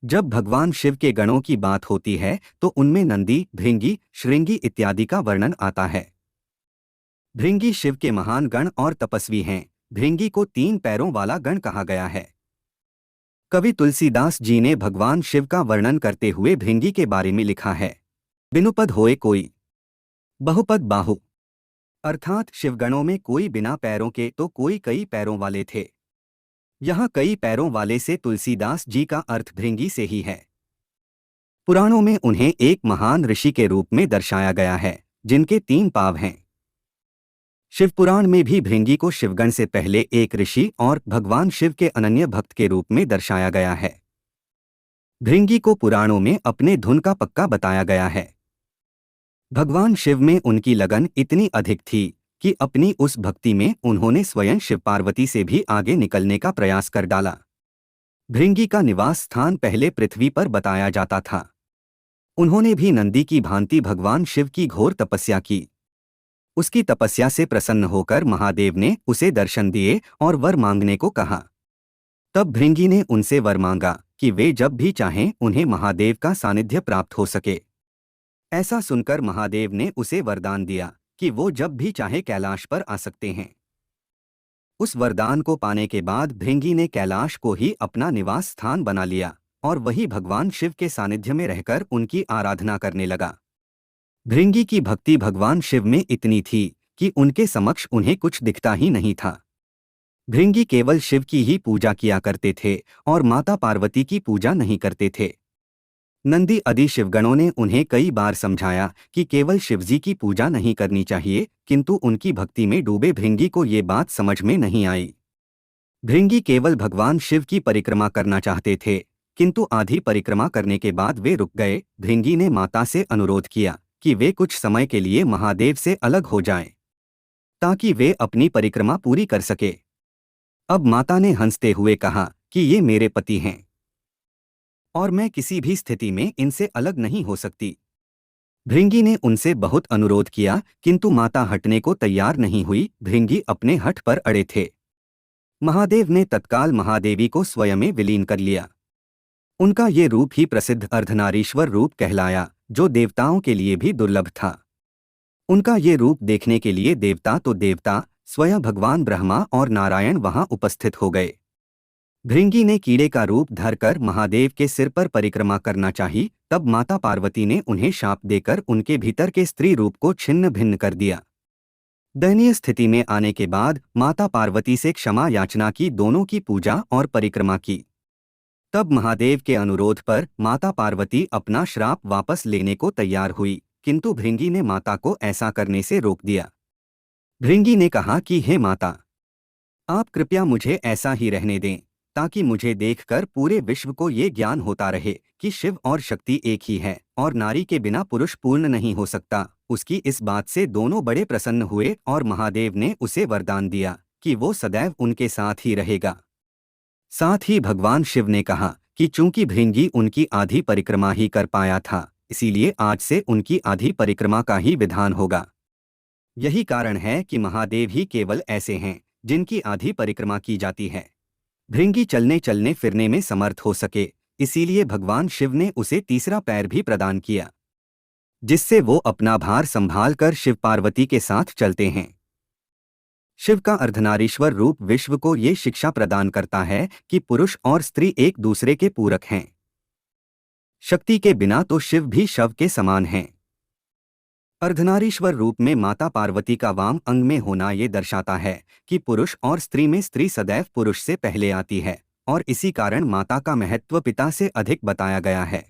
जब भगवान शिव के गणों की बात होती है तो उनमें नंदी, भृंगी, श्रृंगी इत्यादि का वर्णन आता है। भृंगी शिव के महान गण और तपस्वी हैं। भृंगी को 3 पैरों वाला गण कहा गया है। कवि तुलसीदास जी ने भगवान शिव का वर्णन करते हुए भृंगी के बारे में लिखा है। बिनुपद होए कोई, बहुपद बाहु। अर्थात शिवगणों में कोई बिना पैरों के तो कोई कई पैरों वाले थे। यहाँ कई पैरों वाले से तुलसीदास जी का अर्थ भृंगी से ही है। पुराणों में उन्हें एक महान ऋषि के रूप में दर्शाया गया है, जिनके 3 पाँव हैं। शिवपुराण में भी भृंगी को शिवगण से पहले एक ऋषि और भगवान शिव के अनन्य भक्त के रूप में दर्शाया गया है। भृंगी को पुराणों में अपने धुन का पक्का बताया गया है। भगवान शिव में उनकी लगन इतनी अधिक थी कि अपनी उस भक्ति में उन्होंने स्वयं शिव पार्वती से भी आगे निकलने का प्रयास कर डाला। भृंगी का निवास स्थान पहले पृथ्वी पर बताया जाता था। उन्होंने भी नंदी की भांति भगवान शिव की घोर तपस्या की। उसकी तपस्या से प्रसन्न होकर महादेव ने उसे दर्शन दिए और वर मांगने को कहा। तब भृंगी ने उनसे वर मांगा कि वे जब भी चाहें उन्हें महादेव का सानिध्य प्राप्त हो सके। ऐसा सुनकर महादेव ने उसे वरदान दिया कि वो जब भी चाहे कैलाश पर आ सकते हैं। उस वरदान को पाने के बाद भृंगी ने कैलाश को ही अपना निवास स्थान बना लिया और वही भगवान शिव के सानिध्य में रहकर उनकी आराधना करने लगा। भृंगी की भक्ति भगवान शिव में इतनी थी कि उनके समक्ष उन्हें कुछ दिखता ही नहीं था। भृंगी केवल शिव की ही पूजा किया करते थे और माता पार्वती की पूजा नहीं करते थे। नंदी आदि शिवगणों ने उन्हें कई बार समझाया कि केवल शिवजी की पूजा नहीं करनी चाहिए, किंतु उनकी भक्ति में डूबे भृंगी को ये बात समझ में नहीं आई। भृंगी केवल भगवान शिव की परिक्रमा करना चाहते थे, किंतु आधी परिक्रमा करने के बाद वे रुक गए। भृंगी ने माता से अनुरोध किया कि वे कुछ समय के लिए महादेव से अलग हो जाएं, ताकि वे अपनी परिक्रमा पूरी कर सके। अब माता ने हंसते हुए कहा कि ये मेरे पति हैं और मैं किसी भी स्थिति में इनसे अलग नहीं हो सकती। भृंगी ने उनसे बहुत अनुरोध किया, किंतु माता हटने को तैयार नहीं हुई। भृंगी अपने हठ पर अड़े थे। महादेव ने तत्काल महादेवी को स्वयं में विलीन कर लिया। उनका ये रूप ही प्रसिद्ध अर्धनारीश्वर रूप कहलाया, जो देवताओं के लिए भी दुर्लभ था। उनका ये रूप देखने के लिए देवता तो देवता, स्वयं भगवान ब्रह्मा और नारायण वहां उपस्थित हो गए। भृंगी ने कीड़े का रूप धरकर महादेव के सिर पर परिक्रमा करना चाही। तब माता पार्वती ने उन्हें शाप देकर उनके भीतर के स्त्री रूप को छिन्न भिन्न कर दिया। दयनीय स्थिति में आने के बाद माता पार्वती से क्षमा याचना की, दोनों की पूजा और परिक्रमा की। तब महादेव के अनुरोध पर माता पार्वती अपना श्राप वापस लेने को तैयार हुई, किंतु भृंगी ने माता को ऐसा करने से रोक दिया। भृंगी ने कहा कि हे माता, आप कृपया मुझे ऐसा ही रहने दें, ताकि मुझे देखकर पूरे विश्व को ये ज्ञान होता रहे कि शिव और शक्ति एक ही है और नारी के बिना पुरुष पूर्ण नहीं हो सकता। उसकी इस बात से दोनों बड़े प्रसन्न हुए और महादेव ने उसे वरदान दिया कि वो सदैव उनके साथ ही रहेगा। साथ ही भगवान शिव ने कहा कि चूंकि भृंगी उनकी आधी परिक्रमा ही कर पाया था, इसीलिए आज से उनकी आधी परिक्रमा का ही विधान होगा। यही कारण है कि महादेव ही केवल ऐसे हैं जिनकी आधी परिक्रमा की जाती है। भृंगी चलने चलने फिरने में समर्थ हो सके, इसीलिए भगवान शिव ने उसे तीसरा पैर भी प्रदान किया, जिससे वो अपना भार संभाल कर शिव पार्वती के साथ चलते हैं। शिव का अर्धनारीश्वर रूप विश्व को ये शिक्षा प्रदान करता है कि पुरुष और स्त्री एक दूसरे के पूरक हैं। शक्ति के बिना तो शिव भी शव के समान हैं। अर्धनारीश्वर रूप में माता पार्वती का वाम अंग में होना ये दर्शाता है कि पुरुष और स्त्री में स्त्री सदैव पुरुष से पहले आती है और इसी कारण माता का महत्व पिता से अधिक बताया गया है।